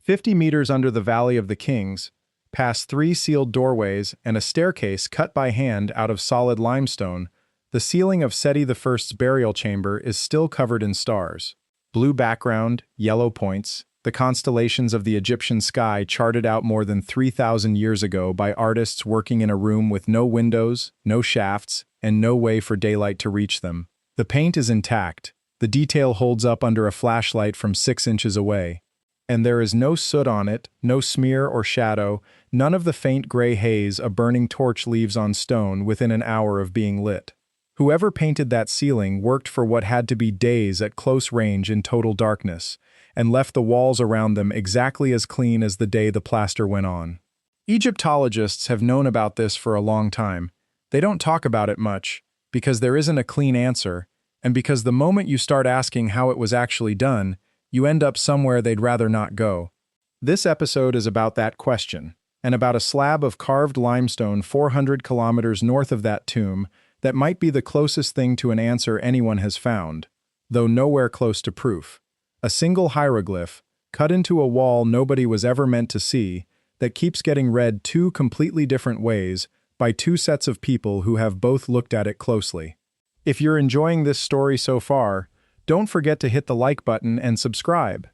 50 meters under the Valley of the Kings, past 3 sealed doorways and a staircase cut by hand out of solid limestone, the ceiling of Seti the First's burial chamber is still covered in stars. Blue background, yellow points, the constellations of the Egyptian sky charted out more than 3,000 years ago by artists working in a room with no windows, no shafts, and no way for daylight to reach them. The paint is intact. The detail holds up under a flashlight from 6 inches away. And there is no soot on it, no smear or shadow, none of the faint gray haze a burning torch leaves on stone within an hour of being lit. Whoever painted that ceiling worked for what had to be days at close range in total darkness, and left the walls around them exactly as clean as the day the plaster went on. Egyptologists have known about this for a long time. They don't talk about it much, because there isn't a clean answer, and because the moment you start asking how it was actually done, you end up somewhere they'd rather not go. This episode is about that question, and about a slab of carved limestone 400 kilometers north of that tomb that might be the closest thing to an answer anyone has found, though nowhere close to proof. A single hieroglyph, cut into a wall nobody was ever meant to see, that keeps getting read 2 completely different ways by 2 sets of people who have both looked at it closely. If you're enjoying this story so far, don't forget to hit the like button and subscribe.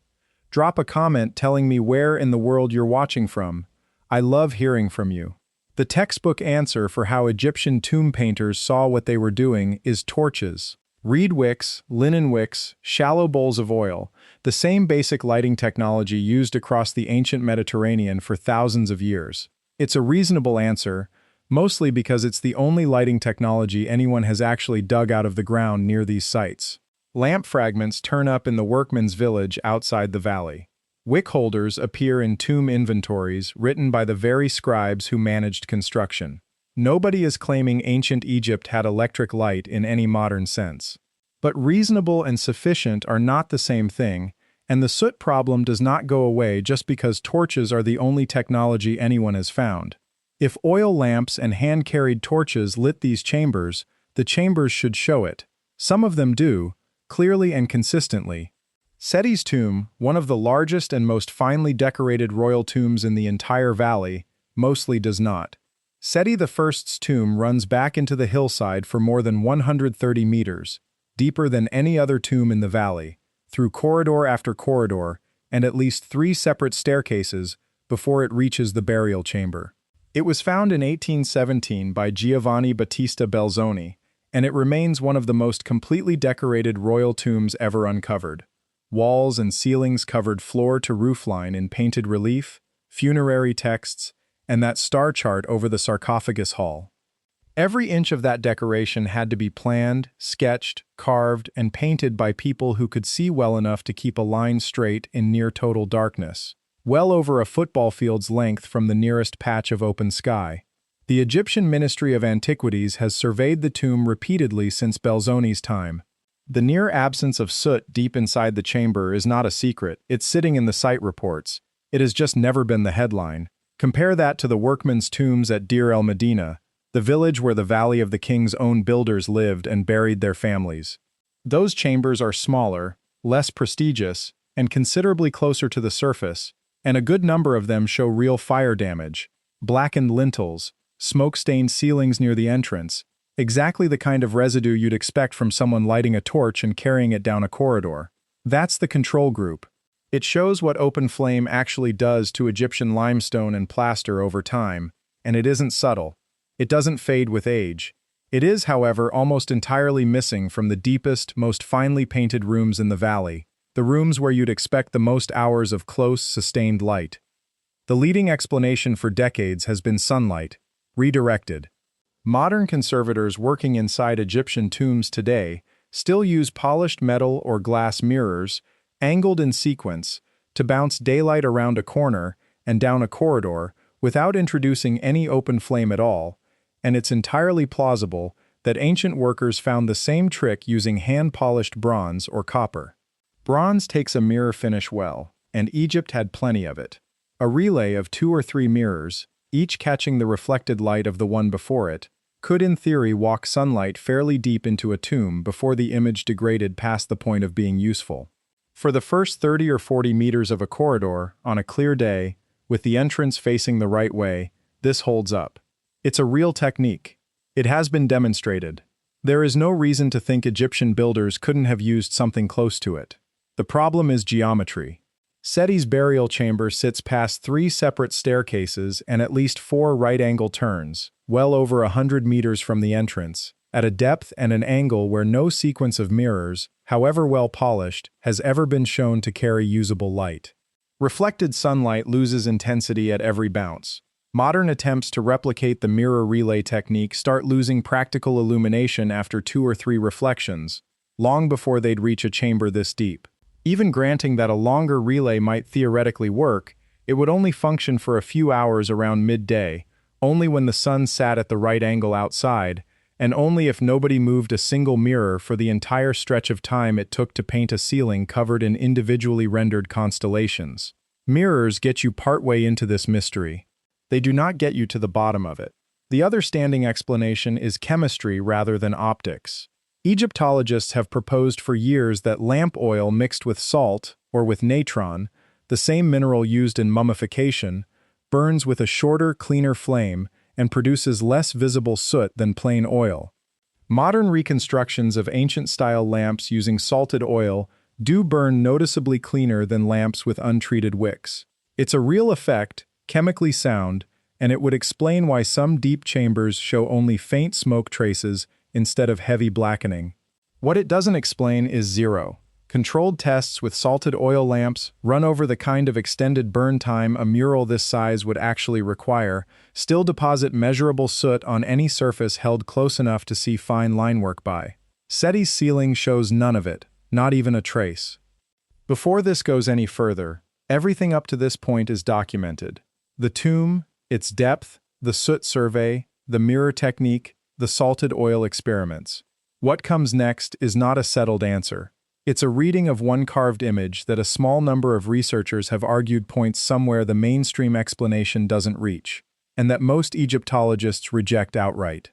Drop a comment telling me where in the world you're watching from. I love hearing from you. The textbook answer for how Egyptian tomb painters saw what they were doing is torches. Reed wicks, linen wicks, shallow bowls of oil, the same basic lighting technology used across the ancient Mediterranean for thousands of years. It's a reasonable answer, mostly because it's the only lighting technology anyone has actually dug out of the ground near these sites. Lamp fragments turn up in the workmen's village outside the valley. Wick holders appear in tomb inventories written by the very scribes who managed construction. Nobody is claiming ancient Egypt had electric light in any modern sense. But reasonable and sufficient are not the same thing, and the soot problem does not go away just because torches are the only technology anyone has found. If oil lamps and hand-carried torches lit these chambers, the chambers should show it. Some of them do, clearly and consistently. Seti's tomb, one of the largest and most finely decorated royal tombs in the entire valley, mostly does not. Seti the First's tomb runs back into the hillside for more than 130 meters, deeper than any other tomb in the valley, through corridor after corridor, and at least 3 separate staircases before it reaches the burial chamber. It was found in 1817 by Giovanni Battista Belzoni, and it remains one of the most completely decorated royal tombs ever uncovered. Walls and ceilings covered floor to roofline in painted relief, funerary texts, and that star chart over the sarcophagus hall. Every inch of that decoration had to be planned, sketched, carved, and painted by people who could see well enough to keep a line straight in near total darkness, well over a football field's length from the nearest patch of open sky. The Egyptian Ministry of Antiquities has surveyed the tomb repeatedly since Belzoni's time. The near absence of soot deep inside the chamber is not a secret, it's sitting in the site reports. It has just never been the headline. Compare that to the workmen's tombs at Deir el-Medina, the village where the Valley of the King's own builders lived and buried their families. Those chambers are smaller, less prestigious, and considerably closer to the surface, and a good number of them show real fire damage, blackened lintels, smoke-stained ceilings near the entrance, exactly the kind of residue you'd expect from someone lighting a torch and carrying it down a corridor. That's the control group. It shows what open flame actually does to Egyptian limestone and plaster over time, and it isn't subtle. It doesn't fade with age. It is, however, almost entirely missing from the deepest, most finely painted rooms in the valley, the rooms where you'd expect the most hours of close, sustained light. The leading explanation for decades has been sunlight, redirected. Modern conservators working inside Egyptian tombs today still use polished metal or glass mirrors, angled in sequence, to bounce daylight around a corner and down a corridor without introducing any open flame at all, and it's entirely plausible that ancient workers found the same trick using hand-polished bronze or copper. Bronze takes a mirror finish well, and Egypt had plenty of it. A relay of 2 or 3 mirrors, each catching the reflected light of the one before it, could in theory walk sunlight fairly deep into a tomb before the image degraded past the point of being useful. For the first 30 or 40 meters of a corridor, on a clear day, with the entrance facing the right way, this holds up. It's a real technique. It has been demonstrated. There is no reason to think Egyptian builders couldn't have used something close to it. The problem is geometry. Seti's burial chamber sits past 3 separate staircases and at least 4 right-angle turns, well over 100 meters from the entrance, at a depth and an angle where no sequence of mirrors, however well polished, has ever been shown to carry usable light. Reflected sunlight loses intensity at every bounce. Modern attempts to replicate the mirror relay technique start losing practical illumination after 2 or 3 reflections, long before they'd reach a chamber this deep. Even granting that a longer relay might theoretically work, it would only function for a few hours around midday, only when the sun sat at the right angle outside, and only if nobody moved a single mirror for the entire stretch of time it took to paint a ceiling covered in individually rendered constellations. Mirrors get you partway into this mystery. They do not get you to the bottom of it. The other standing explanation is chemistry rather than optics. Egyptologists have proposed for years that lamp oil mixed with salt, or with natron, the same mineral used in mummification, burns with a shorter, cleaner flame and produces less visible soot than plain oil. Modern reconstructions of ancient-style lamps using salted oil do burn noticeably cleaner than lamps with untreated wicks. It's a real effect, chemically sound, and it would explain why some deep chambers show only faint smoke traces instead of heavy blackening. What it doesn't explain is zero. Controlled tests with salted oil lamps run over the kind of extended burn time a mural this size would actually require, still deposit measurable soot on any surface held close enough to see fine line work by. Seti's ceiling shows none of it, not even a trace. Before this goes any further, everything up to this point is documented. The tomb, its depth, the soot survey, the mirror technique, the salted oil experiments. What comes next is not a settled answer. It's a reading of one carved image that a small number of researchers have argued points somewhere the mainstream explanation doesn't reach, and that most Egyptologists reject outright.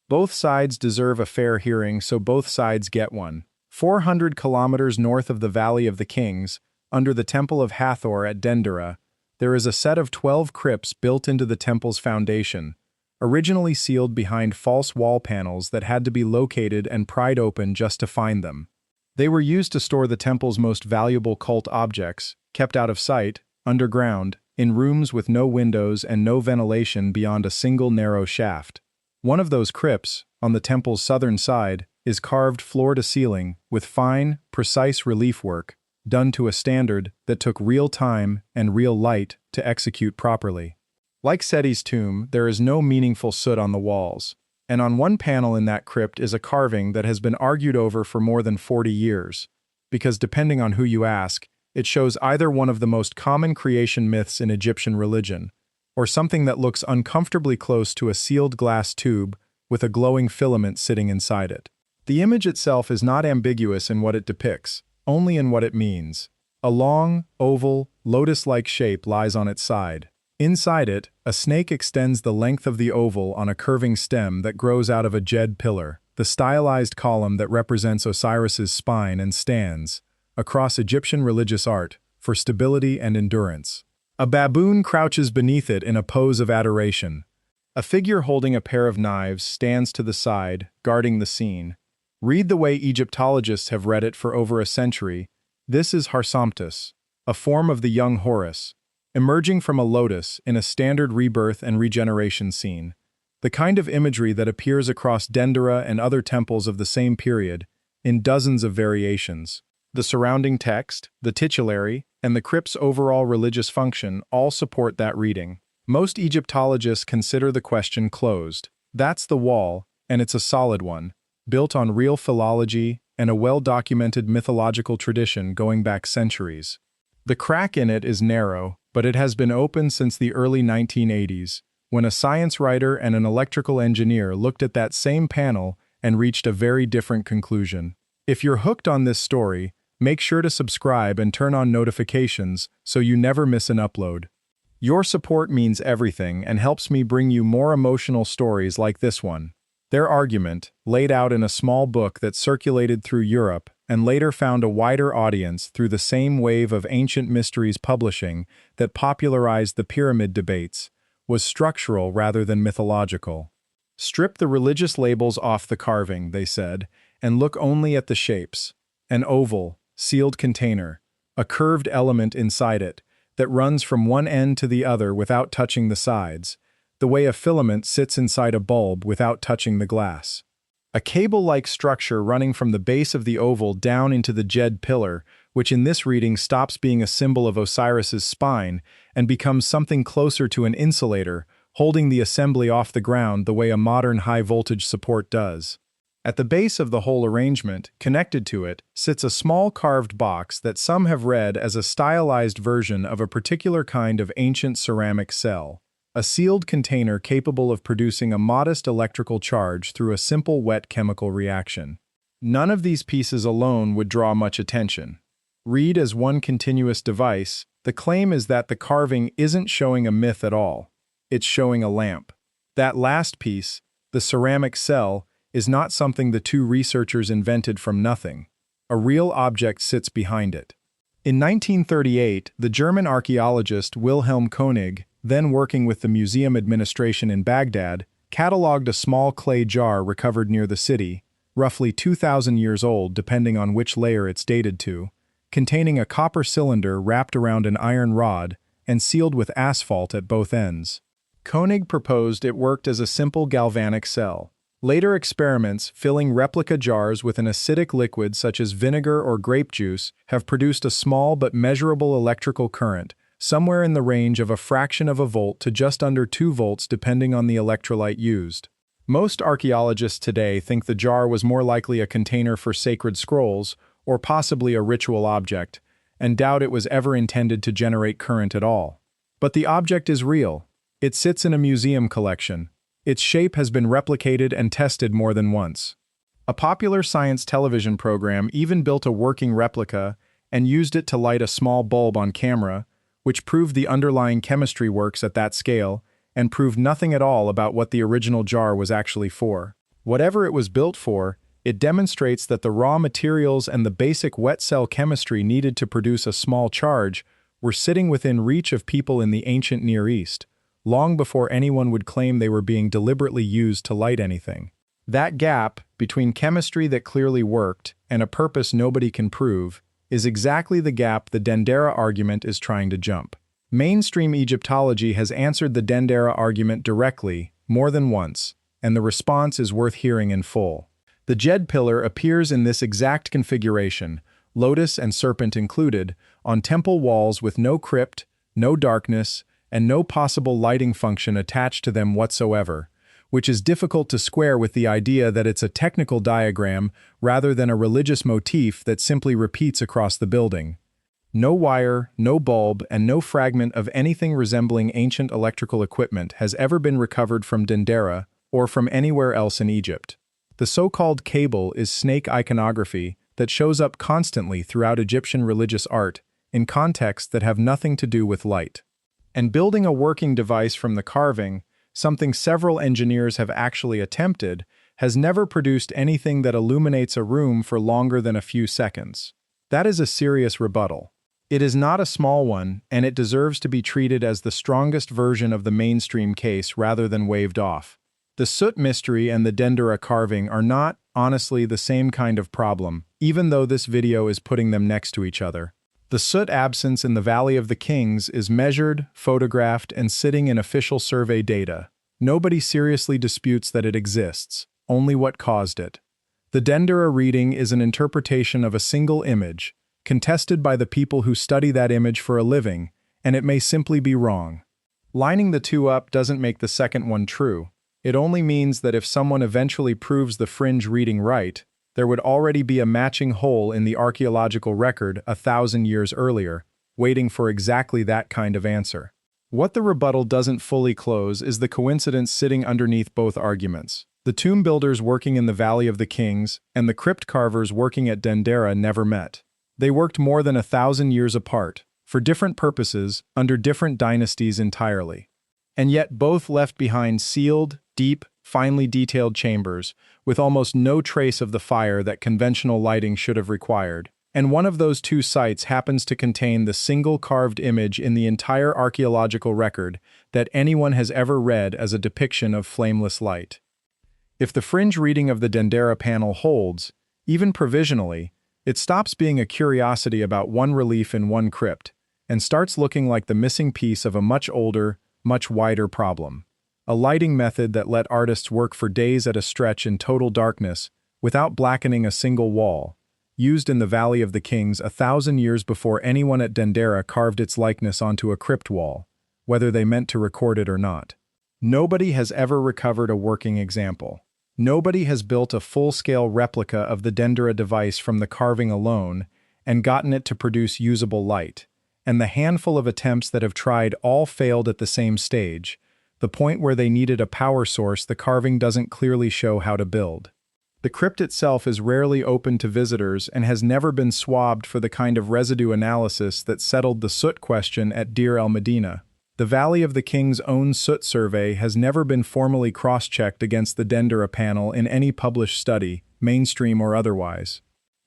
Both sides deserve a fair hearing, so both sides get one. 400 kilometers north of the Valley of the Kings, under the Temple of Hathor at Dendera, there is a set of 12 crypts built into the temple's foundation, originally sealed behind false wall panels that had to be located and pried open just to find them. They were used to store the temple's most valuable cult objects, kept out of sight, underground, in rooms with no windows and no ventilation beyond a single narrow shaft. One of those crypts, on the temple's southern side, is carved floor to ceiling with fine, precise relief work, done to a standard that took real time and real light to execute properly. Like Seti's tomb, there is no meaningful soot on the walls, and on one panel in that crypt is a carving that has been argued over for more than 40 years, because depending on who you ask, it shows either one of the most common creation myths in Egyptian religion, or something that looks uncomfortably close to a sealed glass tube with a glowing filament sitting inside it. The image itself is not ambiguous in what it depicts, only in what it means. A long, oval, lotus-like shape lies on its side. Inside it, a snake extends the length of the oval on a curving stem that grows out of a jed pillar, the stylized column that represents Osiris's spine and stands, across Egyptian religious art, for stability and endurance. A baboon crouches beneath it in a pose of adoration. A figure holding a pair of knives stands to the side, guarding the scene. Read the way Egyptologists have read it for over a century. This is Harsomtus, a form of the young Horus, emerging from a lotus in a standard rebirth and regeneration scene, the kind of imagery that appears across Dendera and other temples of the same period, in dozens of variations. The surrounding text, the titulary, and the crypt's overall religious function all support that reading. Most Egyptologists consider the question closed. That's the wall, and it's a solid one, built on real philology and a well-documented mythological tradition going back centuries. The crack in it is narrow, but it has been open since the early 1980s, when a science writer and an electrical engineer looked at that same panel and reached a very different conclusion. If you're hooked on this story, make sure to subscribe and turn on notifications so you never miss an upload. Your support means everything and helps me bring you more emotional stories like this one. Their argument, laid out in a small book that circulated through Europe, and later found a wider audience through the same wave of ancient mysteries publishing that popularized the pyramid debates, was structural rather than mythological. Strip the religious labels off the carving, they said, and look only at the shapes. An oval, sealed container, a curved element inside it that runs from one end to the other without touching the sides, the way a filament sits inside a bulb without touching the glass. A cable-like structure running from the base of the oval down into the Jed pillar, which in this reading stops being a symbol of Osiris's spine and becomes something closer to an insulator, holding the assembly off the ground the way a modern high-voltage support does. At the base of the whole arrangement, connected to it, sits a small carved box that some have read as a stylized version of a particular kind of ancient ceramic cell, a sealed container capable of producing a modest electrical charge through a simple wet chemical reaction. None of these pieces alone would draw much attention. Read as one continuous device, the claim is that the carving isn't showing a myth at all. It's showing a lamp. That last piece, the ceramic cell, is not something the two researchers invented from nothing. A real object sits behind it. In 1938, the German archaeologist Wilhelm Koenig, then working with the museum administration in Baghdad, catalogued a small clay jar recovered near the city, roughly 2,000 years old depending on which layer it's dated to, containing a copper cylinder wrapped around an iron rod and sealed with asphalt at both ends. Koenig proposed it worked as a simple galvanic cell. Later experiments filling replica jars with an acidic liquid such as vinegar or grape juice have produced a small but measurable electrical current, somewhere in the range of a fraction of a volt to just under 2 volts depending on the electrolyte used. Most archaeologists today think the jar was more likely a container for sacred scrolls or possibly a ritual object, and doubt it was ever intended to generate current at all. But the object is real. It sits in a museum collection. Its shape has been replicated and tested more than once. A popular science television program even built a working replica and used it to light a small bulb on camera, which proved the underlying chemistry works at that scale and proved nothing at all about what the original jar was actually for. Whatever it was built for, it demonstrates that the raw materials and the basic wet cell chemistry needed to produce a small charge were sitting within reach of people in the ancient Near East, long before anyone would claim they were being deliberately used to light anything. That gap between chemistry that clearly worked and a purpose nobody can prove is exactly the gap the Dendera argument is trying to jump. Mainstream Egyptology has answered the Dendera argument directly, more than once, and the response is worth hearing in full. The Jed pillar appears in this exact configuration, lotus and serpent included, on temple walls with no crypt, no darkness, and no possible lighting function attached to them whatsoever, which is difficult to square with the idea that it's a technical diagram rather than a religious motif that simply repeats across the building. No wire, no bulb, and no fragment of anything resembling ancient electrical equipment has ever been recovered from Dendera or from anywhere else in Egypt. The so-called cable is snake iconography that shows up constantly throughout Egyptian religious art in contexts that have nothing to do with light. And building a working device from the carving, something several engineers have actually attempted, has never produced anything that illuminates a room for longer than a few seconds. That is a serious rebuttal. It is not a small one, and it deserves to be treated as the strongest version of the mainstream case rather than waved off. The Soot mystery and the Dendera carving are not, honestly, the same kind of problem, even though this video is putting them next to each other. The Soot absence in the Valley of the Kings is measured, photographed, and sitting in official survey data. Nobody seriously disputes that it exists, only what caused it. The Dendera reading is an interpretation of a single image, contested by the people who study that image for a living, and it may simply be wrong. Lining the two up doesn't make the second one true. It only means that if someone eventually proves the fringe reading right, there would already be a matching hole in the archaeological record 1,000 years earlier, waiting for exactly that kind of answer. What the rebuttal doesn't fully close is the coincidence sitting underneath both arguments. The tomb builders working in the Valley of the Kings and the crypt carvers working at Dendera never met. They worked more than 1,000 years apart, for different purposes, under different dynasties entirely. And yet both left behind sealed, deep, finely detailed chambers, with almost no trace of the fire that conventional lighting should have required. And one of those two sites happens to contain the single carved image in the entire archaeological record that anyone has ever read as a depiction of flameless light. If the fringe reading of the Dendera panel holds, even provisionally, it stops being a curiosity about one relief in one crypt and starts looking like the missing piece of a much older, much wider problem. A lighting method that let artists work for days at a stretch in total darkness without blackening a single wall, used in the Valley of the Kings 1,000 years before anyone at Dendera carved its likeness onto a crypt wall, whether they meant to record it or not. Nobody has ever recovered a working example. Nobody has built a full-scale replica of the Dendera device from the carving alone and gotten it to produce usable light, and the handful of attempts that have tried all failed at the same stage, the point where they needed a power source the carving doesn't clearly show how to build. The crypt itself is rarely open to visitors and has never been swabbed for the kind of residue analysis that settled the soot question at Deir el-Medina. The Valley of the King's own soot survey has never been formally cross-checked against the Dendera panel in any published study, mainstream or otherwise.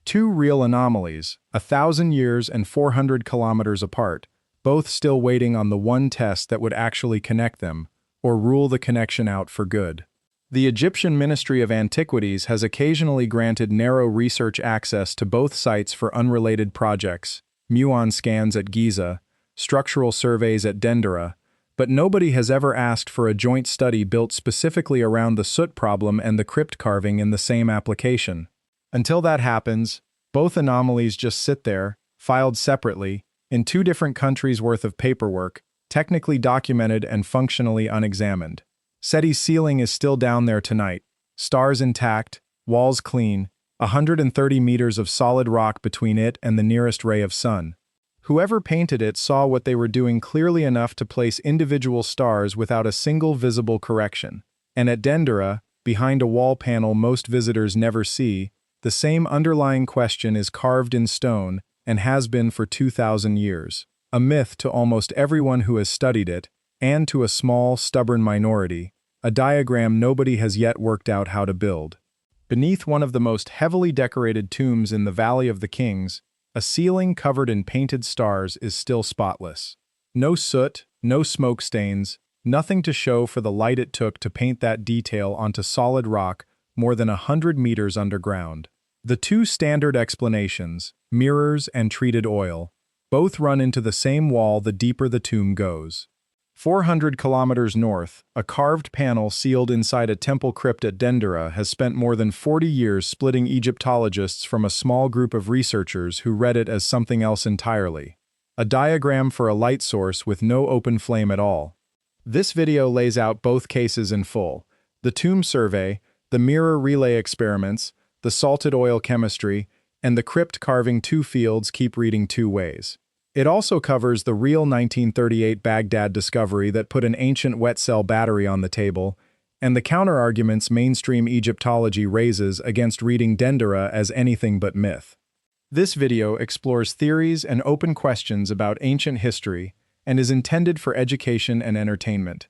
Two real anomalies, 1,000 years and 400 kilometers apart, both still waiting on the one test that would actually connect them, or rule the connection out for good. The Egyptian Ministry of Antiquities has occasionally granted narrow research access to both sites for unrelated projects, muon scans at Giza, structural surveys at Dendera, but nobody has ever asked for a joint study built specifically around the soot problem and the crypt carving in the same application. Until that happens, both anomalies just sit there, filed separately, in two different countries' worth of paperwork, technically documented and functionally unexamined. Seti's ceiling is still down there tonight, stars intact, walls clean, 130 meters of solid rock between it and the nearest ray of sun. Whoever painted it saw what they were doing clearly enough to place individual stars without a single visible correction. And at Dendera, behind a wall panel most visitors never see, the same underlying question is carved in stone and has been for 2,000 years. A myth to almost everyone who has studied it, and to a small, stubborn minority, a diagram nobody has yet worked out how to build. Beneath one of the most heavily decorated tombs in the Valley of the Kings, a ceiling covered in painted stars is still spotless. No soot, no smoke stains, nothing to show for the light it took to paint that detail onto solid rock more than 100 meters underground. The two standard explanations, mirrors and treated oil, both run into the same wall the deeper the tomb goes. 400 kilometers north, a carved panel sealed inside a temple crypt at Dendera has spent more than 40 years splitting Egyptologists from a small group of researchers who read it as something else entirely. A diagram for a light source with no open flame at all. This video lays out both cases in full: the tomb survey, the mirror relay experiments, the salted oil chemistry, and the crypt carving two fields keep reading two ways. It also covers the real 1938 Baghdad discovery that put an ancient wet cell battery on the table, and the counterarguments mainstream Egyptology raises against reading Dendera as anything but myth. This video explores theories and open questions about ancient history and is intended for education and entertainment.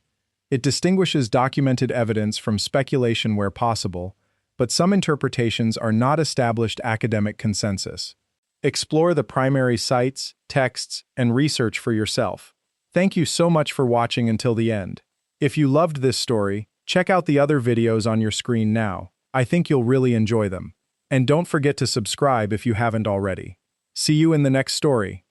It distinguishes documented evidence from speculation where possible, but some interpretations are not established academic consensus. Explore the primary sites, texts, and research for yourself. Thank you so much for watching until the end. If you loved this story, check out the other videos on your screen now. I think you'll really enjoy them. And don't forget to subscribe if you haven't already. See you in the next story.